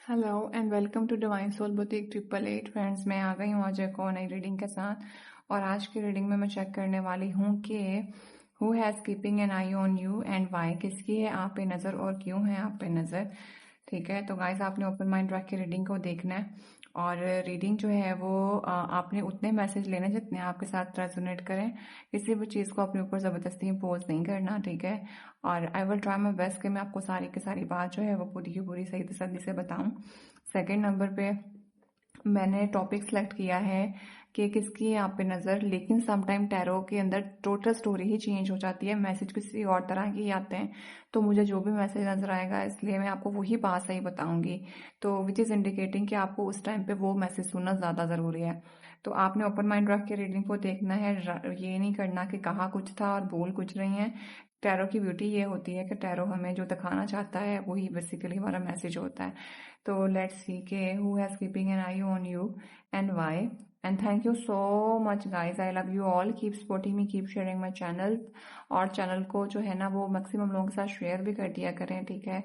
Hello and welcome to Divine Soul Boutique 888 friends. मैं आ गई हूँ आज एक और नई रीडिंग के साथ। और आज की रीडिंग में मैं चेक करने वाली हूँ कि who has keeping an eye on you and why. किसकी है आप पे नज़र और क्यों है आप पे नज़र। ठीक है, तो गाइस आपने ओपन माइंड रख के रीडिंग को देखना है। और रीडिंग जो है वो आपने उतने मैसेज लेने जितने आपके साथ रेजोनेट करें। किसी भी चीज़ को अपने ऊपर ज़बरदस्ती इम्पोज नहीं करना, ठीक है। और I will try my best कि मैं आपको सारी की सारी बात जो है वो पूरी की पूरी सही तसल्ली से बताऊं। सेकंड नंबर पे मैंने टॉपिक सेलेक्ट किया है कि किसकी है आप पे नज़र, लेकिन समटाइम टैरो के अंदर टोटल स्टोरी ही चेंज हो जाती है, मैसेज किसी और तरह के ही आते हैं। तो मुझे जो भी मैसेज नज़र आएगा इसलिए मैं आपको वही बात सही बताऊंगी, तो विच इज़ इंडिकेटिंग कि आपको उस टाइम पे वो मैसेज सुनना ज़्यादा ज़रूरी है। तो आपने ओपन माइंड रख के रीडिंग को देखना है, ये नहीं करना कि कहा कुछ था और बोल कुछ रही हैं। टैरो की ब्यूटी ये होती है कि टैरो हमें जो दिखाना चाहता है वही बेसिकली हमारा मैसेज होता है। तो लेट्स सी के who has keeping an eye on you and why. And thank you so much guys, I love you all, keep supporting me, keep sharing my channel. और चैनल को जो है ना वो मैक्सिमम लोगों के साथ शेयर भी कर दिया करें, ठीक है।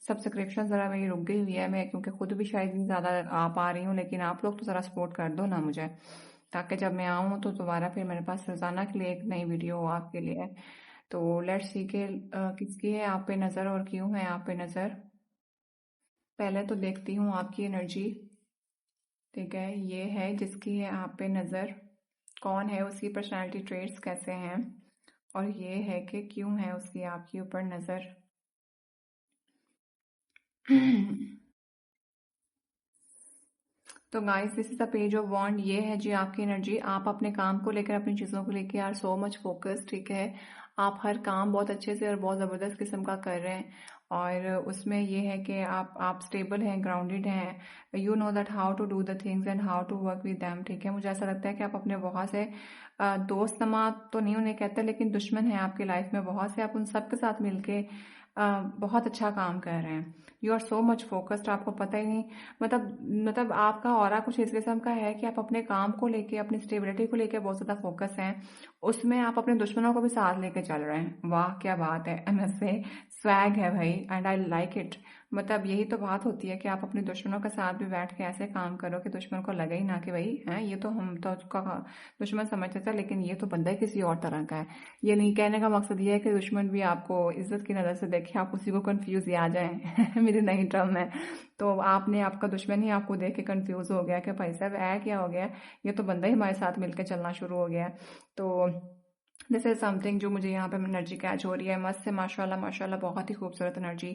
सब्सक्रिप्शन ज़रा मेरी रुक गई हुई है, मैं क्योंकि खुद भी शायद नहीं ज़्यादा आ पा रही हूँ, लेकिन आप लोग तो ज़रा सपोर्ट कर दो ना मुझे, ताकि जब मैं आऊँ तो दोबारा फिर मेरे पास रोज़ाना के लिए एक नई वीडियो हो आपके लिए। तो लेट्स सी के किसकी है आप पे नज़र और क्यों है आप पे नज़र। पहले तो देखती हूँ आपकी एनर्जी, ठीक है। ये है जिसकी है आप पे नज़र, कौन है, उसकी पर्सनालिटी ट्रेट्स कैसे हैं, और ये है कि क्यों है उसकी आपके ऊपर नज़र। तो guys this is the page of wand. ये है जी आपकी एनर्जी। आप अपने काम को लेकर, अपनी चीज़ों को लेकर आर सो मच फोकस, ठीक है। आप हर काम बहुत अच्छे से और बहुत ज़बरदस्त किस्म का कर रहे हैं। और उसमें ये है कि आप स्टेबल हैं, ग्राउंडेड हैं, you know that how to do the things and how to work with them, ठीक है। मुझे ऐसा लगता है कि आप अपने बहुत से दोस्त नमा तो नहीं उन्हें कहते, लेकिन दुश्मन हैं आपकी लाइफ में बहुत से, आप उन सब के साथ मिलके बहुत अच्छा काम कर रहे हैं। You are so much focused, आपको पता ही नहीं, मतलब आपका ऑरा कुछ इस किस्म का है कि आप अपने काम को लेके, अपनी स्टेबिलिटी को लेके बहुत ज़्यादा फोकस हैं। उसमें आप अपने दुश्मनों को भी साथ लेके चल रहे हैं। वाह क्या बात है, एमएसए स्वैग है भाई, एंड आई लाइक इट। मतलब यही तो बात होती है कि आप अपने दुश्मनों के साथ भी बैठ के ऐसे काम करो कि दुश्मन को लगे ही ना कि भाई है ये तो हम तो उसका दुश्मन समझते थे, लेकिन ये तो बंदा ही किसी और तरह का है। ये नहीं कहने का मकसद ये है कि दुश्मन भी आपको इज्जत की नज़र से देखे, आप उसी को कंफ्यूज आ जाए मेरी नई टर्म है। तो आपने, आपका दुश्मन ही आपको देख के कंफ्यूज हो गया कि भाई साहब ऐ क्या हो गया, ये तो बंदा ही हमारे साथ मिलकर चलना शुरू हो गया। तो दिस इज समथिंग जो मुझे यहाँ पे एनर्जी कैच हो रही है। मस्त है, माशाल्लाह माशाल्लाह, बहुत ही खूबसूरत एनर्जी।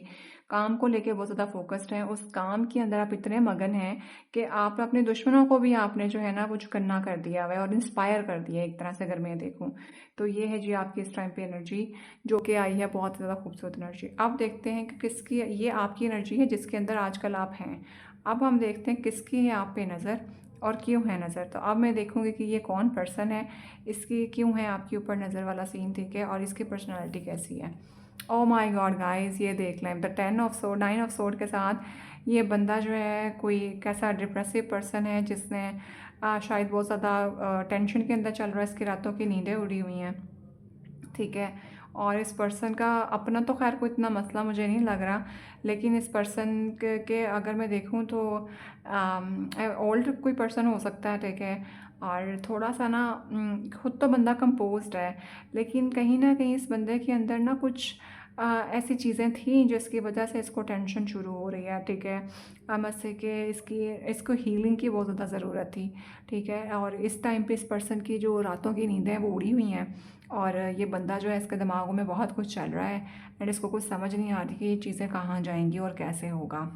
काम को लेके बहुत ज़्यादा फोकस्ड है, उस काम के अंदर आप इतने मगन हैं कि आप अपने दुश्मनों को भी आपने जो है ना वो करना कर दिया हुआ है और इंस्पायर कर दिया है एक तरह से, अगर मैं देखूँ तो। ये है जी आपकी इस टाइम पे एनर्जी जो कि आई है, बहुत ज़्यादा खूबसूरत एनर्जी। अब देखते हैं कि किसकी ये आपकी एनर्जी है जिसके अंदर आजकल आप हैं। अब हम देखते हैं किसकी है आप पे नज़र और क्यों है नज़र। तो अब मैं देखूंगी कि ये कौन पर्सन है, इसकी क्यों है आपके ऊपर नज़र वाला सीन, ठीक है, और इसकी पर्सनालिटी कैसी है। ओ माय गॉड गाइस, ये देख लें, the 10 of sword, 9 of sword के साथ ये बंदा जो है कोई कैसा डिप्रेसिव पर्सन है जिसने शायद बहुत ज़्यादा टेंशन के अंदर चल रहा है, इसकी रातों की नींदें उड़ी हुई हैं, ठीक है। और इस पर्सन का अपना तो खैर कोई इतना मसला मुझे नहीं लग रहा, लेकिन इस पर्सन के अगर मैं देखूं तो ओल्ड कोई पर्सन हो सकता है, ठीक है। और थोड़ा सा ना खुद तो बंदा कंपोज्ड है, लेकिन कहीं ना कहीं इस बंदे के अंदर ना कुछ ऐसी चीज़ें थी जिसकी वजह से इसको टेंशन शुरू हो रही है, ठीक है। मसले कि इसको हीलिंग की बहुत ज़्यादा ज़रूरत थी, ठीक है। और इस टाइम पे इस पर्सन की जो रातों की नींदें हैं वो उड़ी हुई हैं, और ये बंदा जो है इसके दिमागों में बहुत कुछ चल रहा है, एंड इसको कुछ समझ नहीं आ रही कि ये चीज़ें कहाँ जाएंगी और कैसे होगा।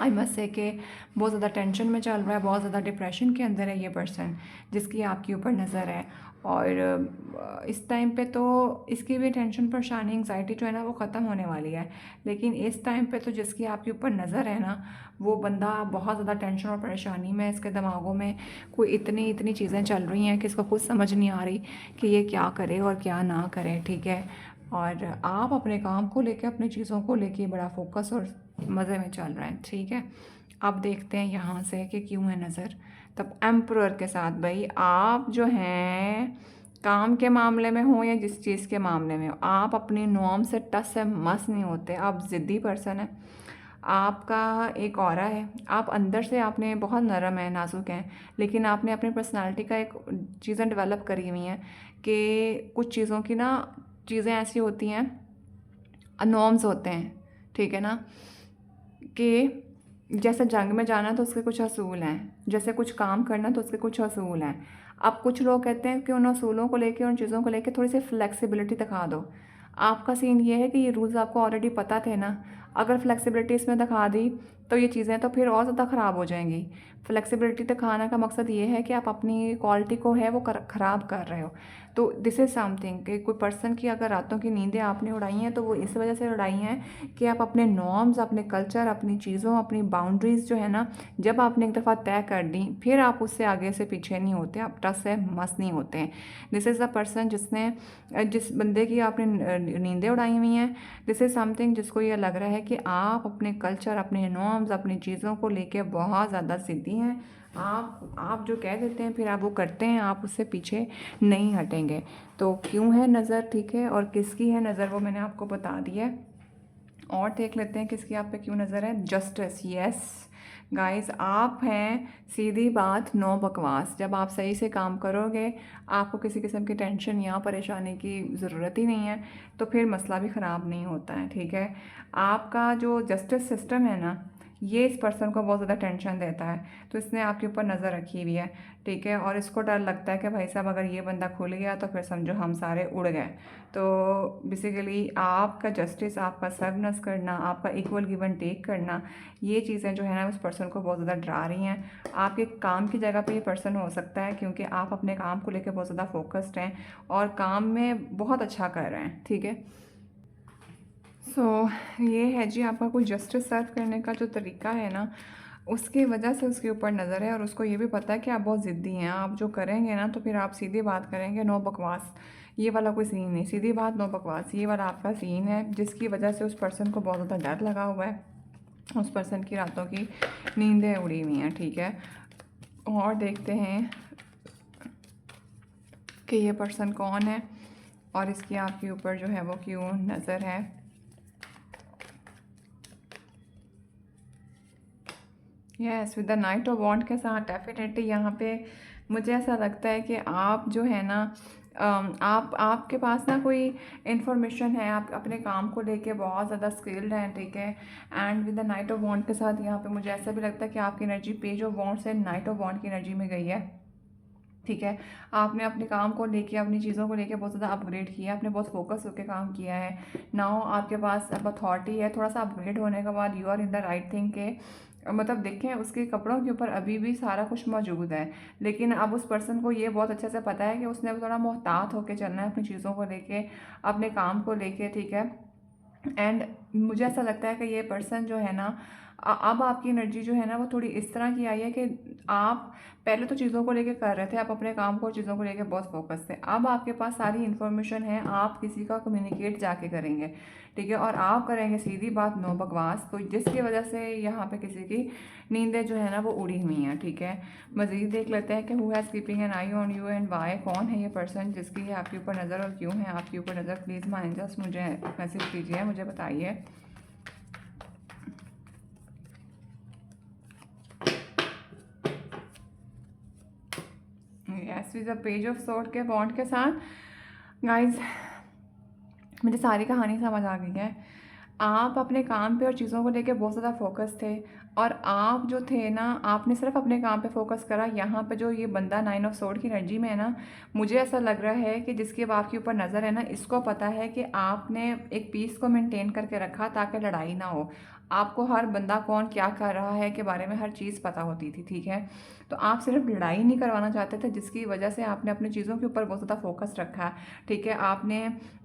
आई मस्ट से कि बहुत ज़्यादा टेंशन में चल रहा है, बहुत ज़्यादा डिप्रेशन के अंदर है ये पर्सन जिसकी आपके ऊपर नज़र है। और इस टाइम पे तो इसकी भी टेंशन परेशानी एंग्जाइटी जो है ना वो ख़त्म होने वाली है, लेकिन इस टाइम पे तो जिसकी आपके ऊपर नज़र है ना वो बंदा बहुत ज़्यादा टेंशन और परेशानी में, इसके दिमागों में कोई इतनी इतनी चीज़ें चल रही हैं कि इसको कुछ समझ नहीं आ रही कि ये क्या करे और क्या ना करे, ठीक है। और आप अपने काम को लेके, अपनी चीज़ों को लेके बड़ा फोकस और मज़े में चल रहे हैं, ठीक है। अब देखते हैं यहाँ से कि क्यों है नज़र। तब एम्परर के साथ भाई आप जो हैं काम के मामले में हो या जिस चीज़ के मामले में हो, आप अपनी नॉर्म से टस से मस नहीं होते, आप ज़िद्दी पर्सन है। आपका एक ऑरा है, आप अंदर से आपने बहुत नरम है, नाजुक हैं, लेकिन आपने अपनी पर्सनालिटी का एक चीज़ें डेवलप करी हुई हैं कि कुछ चीज़ों की ना चीज़ें ऐसी होती हैं, नॉर्म्स होते हैं, ठीक है ना, कि जैसे जंग में जाना तो उसके कुछ असूल हैं, जैसे कुछ काम करना तो उसके कुछ असूल हैं। अब कुछ लोग कहते हैं कि उन असूलों को लेके, उन चीज़ों को लेके थोड़ी सी फ्लेक्सिबिलिटी दिखा दो। आपका सीन ये है कि ये रूल्स आपको ऑलरेडी पता थे ना, अगर फ्लेक्सिबिलिटी इसमें दिखा दी तो ये चीज़ें तो फिर और ज़्यादा ख़राब हो जाएंगी। फ्लेक्सिबिलिटी दिखाने का मकसद ये है कि आप अपनी क्वालिटी को है वो ख़राब कर रहे हो। तो दिस इज़ समथिंग कि कोई पर्सन की अगर रातों की नींदें आपने उड़ाई हैं तो वो इस वजह से उड़ाई हैं कि आप अपने नॉर्म्स, अपने कल्चर, अपनी चीज़ों, अपनी बाउंड्रीज़ जो है ना, जब आपने एक दफ़ा तय कर दी फिर आप उससे आगे से पीछे नहीं होते, आप टस से मस नहीं होते हैं। दिस इज़ द पर्सन जिस बंदे की आपने नींदें उड़ाई हुई हैं। दिस इज़ समथिंग जिसको ये लग रहा है कि आप अपने कल्चर, अपने नॉर्म्स, अपनी चीज़ों को लेके बहुत ज़्यादा ज़िद्दी हैं। आप जो कह देते हैं फिर आप वो करते हैं, आप उससे पीछे नहीं हटेंगे। तो क्यों है नज़र, ठीक है, और किसकी है नज़र वो मैंने आपको बता दिया है। और देख लेते हैं किसकी आप पे क्यों नज़र है। जस्टिस, यस गाइस, आप हैं सीधी बात, नो बकवास। जब आप सही से काम करोगे, आपको किसी किस्म की टेंशन या परेशानी की ज़रूरत ही नहीं है, तो फिर मसला भी ख़राब नहीं होता है, ठीक है। आपका जो जस्टिस सिस्टम है ना, ये इस पर्सन को बहुत ज़्यादा टेंशन देता है, तो इसने आपके ऊपर नज़र रखी हुई है, ठीक है। और इसको डर लगता है कि भाई साहब अगर ये बंदा खुल गया तो फिर समझो हम सारे उड़ गए। तो बेसिकली आपका जस्टिस, आपका सर्वनेस करना, आपका इक्वल गिव एंड टेक करना, ये चीज़ें जो है ना उस पर्सन को बहुत ज़्यादा डरा रही हैं। आपके काम की जगह पे ये पर्सन हो सकता है क्योंकि आप अपने काम को लेकर बहुत ज़्यादा फोकस्ड हैं और काम में बहुत अच्छा कर रहे हैं, ठीक है। ये है जी आपका कोई जस्टिस सर्व करने का जो तरीका है ना, उसकी वजह से उसके ऊपर नज़र है और उसको ये भी पता है कि आप बहुत ज़िद्दी हैं। आप जो करेंगे ना तो फिर आप सीधी बात करेंगे, नो बकवास। ये वाला कोई सीन नहीं, सीधी बात नो बकवास, ये वाला आपका सीन है जिसकी वजह से उस पर्सन को बहुत ज़्यादा डर लगा हुआ है। उस पर्सन की रातों की नींदें उड़ी हुई हैं, ठीक है। और देखते हैं कि ये पर्सन कौन है और इसकी आपके ऊपर जो है वो क्यों नज़र है। Yes, with the knight of wand के साथ डेफिनेटली यहाँ पे मुझे ऐसा लगता है कि आप जो है ना, आप आपके पास ना कोई इन्फॉर्मेशन है, आप अपने काम को लेके बहुत ज़्यादा स्किल्ड हैं, ठीक है। And with the knight of wand के साथ यहाँ पे मुझे ऐसा भी लगता है कि आपकी एनर्जी पेज ऑफ वॉन्ड से नाइट ऑफ वॉन्ड की एनर्जी में गई है, ठीक है। आपने अपने काम को लेके, अपनी चीज़ों को लेके बहुत ज़्यादा अपग्रेड किया, आपने बहुत फोकस होकर काम किया है। नाउ आपके पास अब अथॉरिटी है, थोड़ा सा अपग्रेड होने के बाद you are in the right thing के मतलब देखें उसके कपड़ों के ऊपर अभी भी सारा कुछ मौजूद है, लेकिन अब उस पर्सन को ये बहुत अच्छे से पता है कि उसने थोड़ा मोहतात होकर चलना है अपनी चीज़ों को लेके, अपने काम को लेके, ठीक है। एंड मुझे ऐसा लगता है कि ये पर्सन जो है ना, अब आपकी एनर्जी जो है ना वो थोड़ी इस तरह की आई है कि आप पहले तो चीज़ों को लेके कर रहे थे, आप अपने काम को, चीज़ों को लेके बहुत फोकस थे। अब आपके पास सारी इन्फॉर्मेशन है, आप किसी का कम्युनिकेट जाके करेंगे, ठीक है, और आप करेंगे सीधी बात, नो बकवास। तो जिसकी वजह से यहाँ पे किसी की नींदें जो है ना वो उड़ी हुई हैं, ठीक है। मज़ीद देख लेते हैं कि who has keeping an eye on you and why, कौन है ये पर्सन जिसकी है आपके ऊपर नज़र और क्यों है आपके ऊपर नज़र। प्लीज़ माइंड जस्ट मुझे मैसेज कीजिए, मुझे बताइए। Yes, with the page of sword के बॉन्ड के साथ गाइस मुझे सारी कहानी समझ आ गई है। आप अपने काम पे और चीज़ों को लेके बहुत ज़्यादा फोकस थे और आप जो थे ना, आपने सिर्फ अपने काम पे फोकस करा। यहाँ पे जो ये बंदा नाइन ऑफ सोर्ड की एनर्जी में है ना, मुझे ऐसा लग रहा है कि जिसकी अब आपके ऊपर नज़र है ना, इसको पता है कि आपने एक पीस को मेंटेन करके रखा ताकि लड़ाई ना हो। आपको हर बंदा कौन क्या कर रहा है के बारे में हर चीज़ पता होती थी, ठीक है। तो आप सिर्फ लड़ाई नहीं करवाना चाहते थे, जिसकी वजह से आपने अपनी चीज़ों के ऊपर बहुत ज़्यादा फोकस रखा, ठीक है।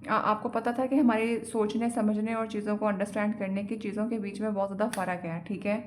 आपको पता था कि हमारी सोचने, समझने और चीज़ों को अंडरस्टैंड करने की चीज़ों के बीच में बहुत ज़्यादा फ़र्क है, ठीक है।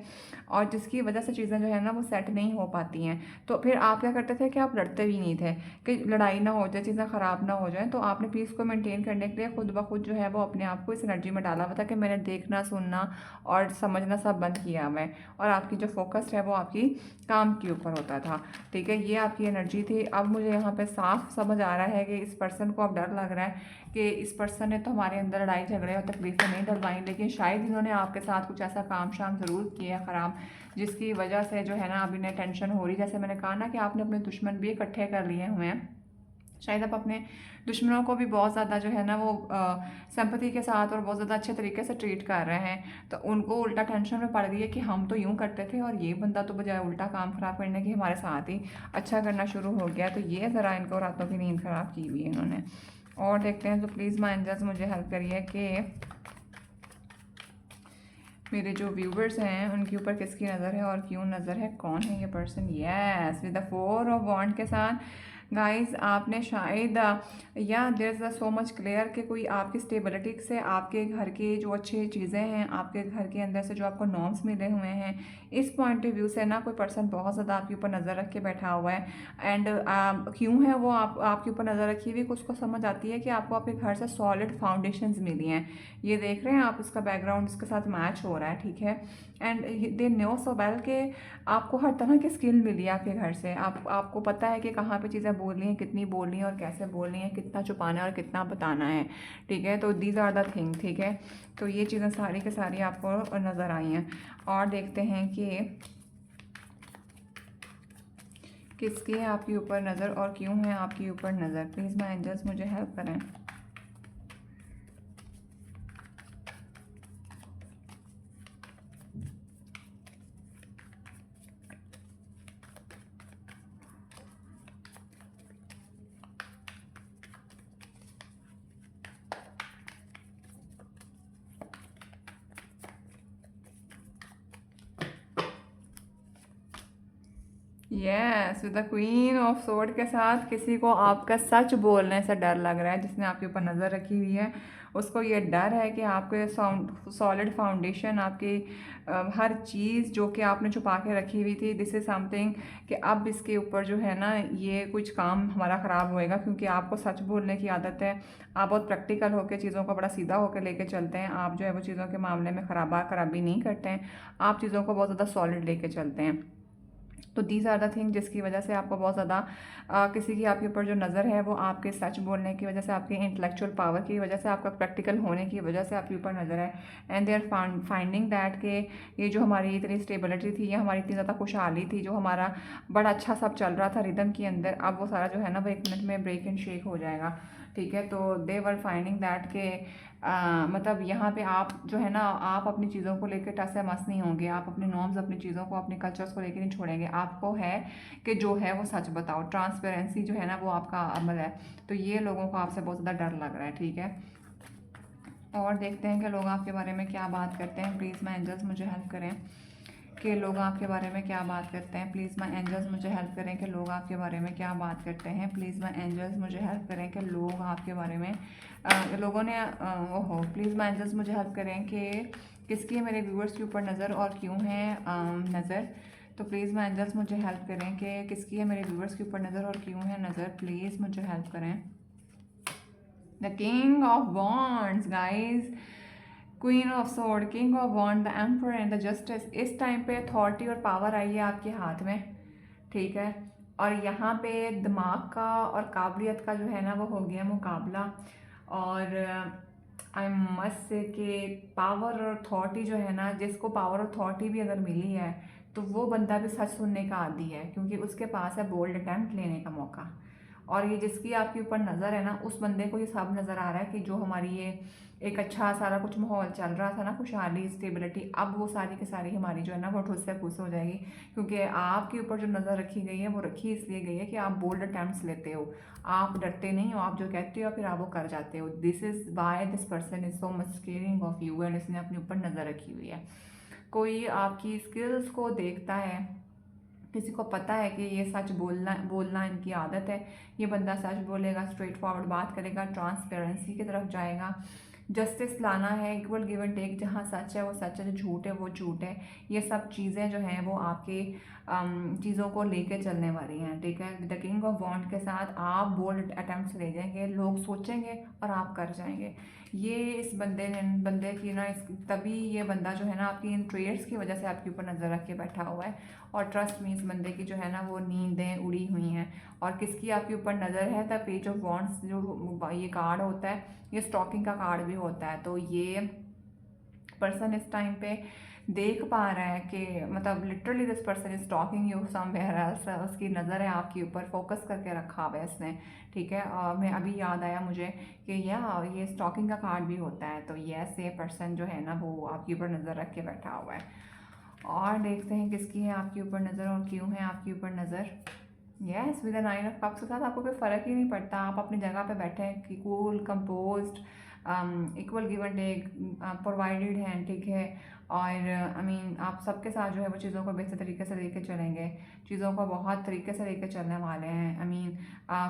और जिसकी वजह से चीज़ें जो है ना वो सेट नहीं हो पाती हैं। तो फिर आप क्या करते थे कि आप लड़ते भी नहीं थे कि लड़ाई ना हो जाए, चीज़ें ख़राब ना हो जाए। तो आपने पीस को मेंटेन करने के लिए खुद ब खुद जो है वो अपने आप को इस एनर्जी में डाला हुआ था कि मैंने देखना, सुनना और समझना सब बंद किया हुआ है, और आपकी जो फोकस है वो आपकी काम के ऊपर होता था। ठीक है, ये आपकी एनर्जी थी। अब मुझे यहाँ पे साफ समझ आ रहा है कि इस पर्सन को अब डर लग रहा है कि इस पर्सन ने तो हमारे अंदर लड़ाई झगड़े और तकलीफें नहीं डलवाई, लेकिन शायद इन्होंने आपके साथ कुछ ऐसा काम शाम ज़रूर किया ख़राब, जिसकी वजह से जो है ना अब इन्हें टेंशन हो रही। जैसे मैंने कहा ना कि आपने अपने दुश्मन भी इकट्ठे कर लिए हुए हैं, शायद आप अपने दुश्मनों को भी बहुत ज़्यादा जो है ना वो सिंपैथी के साथ और बहुत ज़्यादा अच्छे तरीके से ट्रीट कर रहे हैं, तो उनको उल्टा टेंशन में पड़ गई है कि हम तो यूँ करते थे और ये बंदा तो बजाय उल्टा काम ख़राब करने के हमारे साथ ही अच्छा करना शुरू हो गया। तो ये ज़रा इनको रातों की नींद ख़राब की हुई है इन्होंने। और देखते हैं, तो प्लीज़ माय एंजल्स मुझे हेल्प करिए कि मेरे जो व्यूवर्स हैं उनके ऊपर किसकी नज़र है और क्यों नज़र है, कौन है ये person. Yes, with the 4 of wand के साथ गाइस आपने शायद या there is so much clear कि कोई आपकी स्टेबिलिटी से, आपके घर की जो अच्छी चीज़ें हैं, आपके घर के अंदर से जो आपको नॉर्म्स मिले हुए हैं, इस पॉइंट ऑफ व्यू से ना कोई पर्सन बहुत ज़्यादा आपके ऊपर नज़र रख के बैठा हुआ है। एंड क्यों है वो आपके ऊपर नज़र रखी हुई, उसको समझ आती है कि आपको आपके घर से सॉलिड फाउंडेशंस मिली हैं। ये देख रहे हैं आप, इसका बैकग्राउंड इसके साथ मैच हो रहा है। ठीक है, and they know so well के आपको हर तरह की स्किल मिली है आपके घर से। आपको पता है कि कहाँ पे चीज़ें बोलनी है, कितनी बोलनी है और कैसे बोलनी है, कितना छुपाना है और कितना बताना है। ठीक है, तो दीज आर द थिंग। ठीक है, तो ये चीज़ें सारी के सारी आपको नज़र आई हैं। और देखते हैं कि किसकी है आपके ऊपर नज़र और क्यों है आपके ऊपर नज़र। प्लीज़ माय एंजल्स मुझे हेल्प करें। Yes, with the queen of sword के साथ किसी को आपका सच बोलने से डर लग रहा है। जिसने आपके ऊपर नज़र रखी हुई है उसको ये डर है कि आपके सॉलिड फाउंडेशन, आपकी हर चीज़ जो कि आपने छुपा के रखी हुई थी, दिस इज़ समथिंग कि अब इसके ऊपर जो है ना ये कुछ काम हमारा ख़राब होएगा, क्योंकि आपको सच बोलने की आदत है। आप बहुत प्रैक्टिकल होकर चीज़ों को बड़ा सीधा होकर लेके चलते हैं। आप जो है वो चीज़ों के मामले में खराबी नहीं करते हैं, आप चीज़ों को बहुत ज़्यादा सॉलिड लेके चलते हैं। तो दीज आर द थिंग जिसकी वजह से आपको बहुत ज़्यादा किसी की आपके ऊपर जो नज़र है वो आपके सच बोलने की वजह से, आपके इंटेलेक्चुअल पावर की वजह से, आपका प्रैक्टिकल होने की वजह से आपके ऊपर नज़र है। And they are finding that के ये जो हमारी इतनी स्टेबिलिटी थी, ये हमारी इतनी ज़्यादा खुशहाली थी, जो हमारा बड़ा अच्छा सब चल रहा था रिदम के अंदर, अब वो सारा जो है ना वो 1 मिनट में ब्रेक एंड शेक हो जाएगा। ठीक है, तो दे वर फाइंडिंग दैट के मतलब यहाँ पे आप जो है ना आप अपनी चीज़ों को लेकर टस से मस नहीं होंगे, आप अपने नॉर्म्स, अपनी चीज़ों को, अपने कल्चर्स को लेकर नहीं छोड़ेंगे। आपको है कि जो है वो सच बताओ, ट्रांसपेरेंसी जो है ना वो आपका अमल है। तो ये लोगों को आपसे बहुत ज़्यादा डर लग रहा है। ठीक है, और देखते हैं कि लोग आपके बारे में क्या बात करते हैं। प्लीज़ माय एंजल्स मुझे हेल्प करें कि लोग आपके बारे में क्या बात करते हैं। प्लीज़ माय एंजल्स मुझे हेल्प करें कि लोग आपके बारे में क्या बात करते हैं। प्लीज़ माय एंजल्स मुझे हेल्प करें कि लोग आपके बारे में लोगों ने ओहो, प्लीज़ माय एंजल्स मुझे हेल्प करें कि किसकी है मेरे व्यूअर्स के ऊपर नज़र और क्यों है नज़र। तो प्लीज़ माय एंजल्स मुझे हेल्प करें कि किसकी है मेरे व्यूअर्स के ऊपर नज़र और क्यों है नज़र। प्लीज़ मुझे हेल्प करें। The king of wands guys, queen of sword, king of wand, the emperor and the justice. इस टाइम पे अथॉरिटी और पावर आई है आपके हाथ में। ठीक है, और यहाँ पे दिमाग का और काबिलियत का जो है ना वो हो गया मुकाबला। और आई मस्ट से कि पावर और अथॉरिटी जो है ना, जिसको पावर और अथॉरिटी भी अगर मिली है तो वो बंदा भी सच सुनने का आदी है, क्योंकि उसके पास है बोल्ड अटैम्प्ट लेने का मौका। और ये जिसकी आपके ऊपर नज़र है ना, उस बंदे को ये सब नज़र आ रहा है कि जो हमारी ये एक अच्छा सारा कुछ माहौल चल रहा था ना, खुशहाली, स्टेबिलिटी, अब वो सारी की सारी हमारी जो है ना वो ठुस से फूस हो जाएगी। क्योंकि आपके ऊपर जो नज़र रखी गई है वो रखी इसलिए गई है कि आप बोल्ड अटैम्प्ट्स लेते हो, आप डरते नहीं हो, आप जो कहते हो फिर आप वो कर जाते हो। This is why this person is so much caring of you, and इसने अपने ऊपर नज़र रखी हुई है। कोई आपकी स्किल्स को देखता है, किसी को पता है कि ये सच बोलना इनकी आदत है, ये बंदा सच बोलेगा, स्ट्रेट फॉरवर्ड बात करेगा, ट्रांसपेरेंसी की तरफ जाएगा। जस्टिस लाना है, इक्वल गिव एंड टेक, जहाँ सच है वो सच है, जो झूठ है वो झूठ है। ये सब चीज़ें जो हैं वो आपके चीज़ों को लेके चलने वाली हैं, ठीक है। द किंग ऑफ वॉन्ड के साथ आप बोल्ड अटेम्प्ट्स ले जाएंगे, लोग सोचेंगे और आप कर जाएंगे। ये इस बंदे की ना तभी ये बंदा जो है ना आपकी इन ट्रेड्स की वजह से आपके ऊपर नज़र रख के बैठा हुआ है। और ट्रस्ट मी, इस बंदे की जो है ना वो नींदें उड़ी हुई हैं। और किसकी आपके ऊपर नज़र है? द पेज ऑफ वॉन्ड्स, जो ये कार्ड होता है, ये स्टॉकिंग का कार्ड भी होता है। तो ये पर्सन इस टाइम पे देख पा रहा है कि मतलब literally this person is talking you somewhere else, उसकी नज़र है आपके ऊपर, फोकस करके रखा हुआ है इसने, ठीक है। और मैं अभी याद आया मुझे कि ये स्टॉकिंग का कार्ड भी होता है। तो ये पर्सन जो है ना वो आपके ऊपर नज़र रख के बैठा हुआ है। और देखते हैं किसकी है आपके ऊपर नज़र और क्यों है आपके ऊपर नज़र। Yes, with the 9 of cups के साथ आपको कोई फ़र्क ही नहीं पड़ता, आप अपनी जगह पे बैठे हैं कि cool composed, equal give and take, provided हैं, ठीक है। और आई मीन आप सबके साथ जो है वो चीज़ों को बेहतर तरीके से लेके चलेंगे, चीज़ों को बहुत तरीके से लेके चलने वाले हैं। आई मीन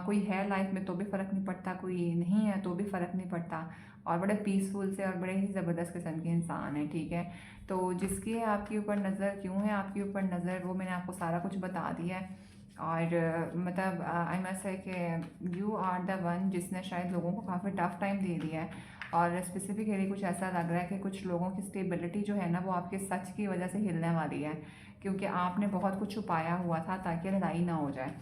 कोई है लाइफ में तो भी फ़र्क नहीं पड़ता, कोई नहीं है तो भी फ़र्क नहीं पड़ता, और बड़े पीसफुल से और बड़े ही ज़बरदस्त किस्म के इंसान है, ठीक है। तो जिसकी है आपके ऊपर नज़र, क्यों है आपके ऊपर नज़र, वो मैंने आपको सारा कुछ बता दिया है। और मतलब आई मस्ट से कि यू आर द वन जिसने शायद लोगों को काफ़ी टफ टाइम दे दिया है। और स्पेसिफिकली कुछ ऐसा लग रहा है कि कुछ लोगों की स्टेबिलिटी जो है ना वो आपके सच की वजह से हिलने वाली है, क्योंकि आपने बहुत कुछ छुपाया हुआ था ताकि लड़ाई ना हो जाए।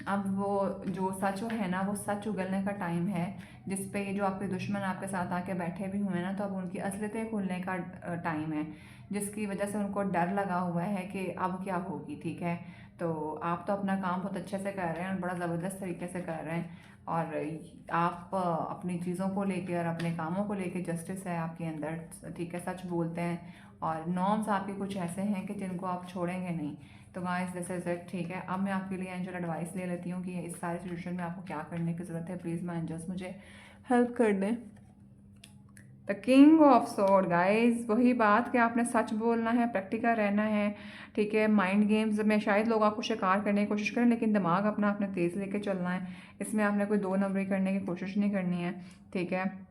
अब वो जो सच है ना वो सच उगलने का टाइम है, जिस पे ये जो आपके दुश्मन आपके साथ आके बैठे भी हुए हैं ना, तो अब उनकी असलियतें खुलने का टाइम है, जिसकी वजह से उनको डर लगा हुआ है कि अब क्या होगी, ठीक है। तो आप तो अपना काम बहुत अच्छे से कर रहे हैं और बड़ा ज़बरदस्त तरीके से कर रहे हैं, और आप अपनी चीज़ों को लेकर और अपने कामों को लेकर जस्टिस है आपके अंदर, ठीक है, सच बोलते हैं, और नॉर्म्स आपके कुछ ऐसे हैं कि जिनको आप छोड़ेंगे नहीं। तो गाइस दिस इज़ इट, ठीक है। अब मैं आपके लिए एंजल एडवाइस ले लेती हूँ कि इस सारी सिचुएशन में आपको क्या करने की ज़रूरत है। प्लीज़ माय एंजल्स मुझे हेल्प कर दें। The king of sword guys, वही बात कि आपने सच बोलना है, प्रैक्टिकल रहना है, ठीक है। माइंड गेम्स में शायद लोग आपको शिकार करने की कोशिश करें, लेकिन दिमाग अपना आपने तेज़ लेके चलना है। इसमें आपने कोई दो नंबरी करने की कोशिश नहीं करनी है, ठीक है।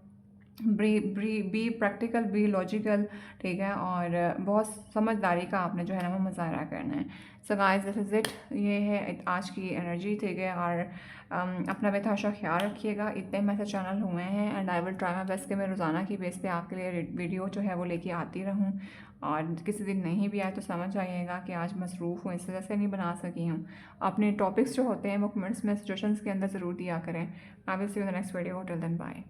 बी प्रैक्टिकल, बी लॉजिकल, ठीक है। और बहुत समझदारी का आपने जो है ना वो मुजाहरा करना है। So guys this is it, ये है आज की एनर्जी, ठीक है। और अपना बेतहाशा ख्याल रखिएगा। इतने मैसेज चैनल हुए हैं and I will try my best कि मैं रोज़ाना की बेस पे आपके लिए वीडियो जो है वो लेके आती रहूँ। और किसी दिन नहीं भी आए तो समझ आइएगा कि आज मसरूफ़ हूँ, इस वजह से नहीं बना सकी हूँ। अपने टॉपिक्स जो होते हैं वो कमेंट्स में सिचुएशंस के अंदर ज़रूर दिया करें। I will see you in the next video, till then bye.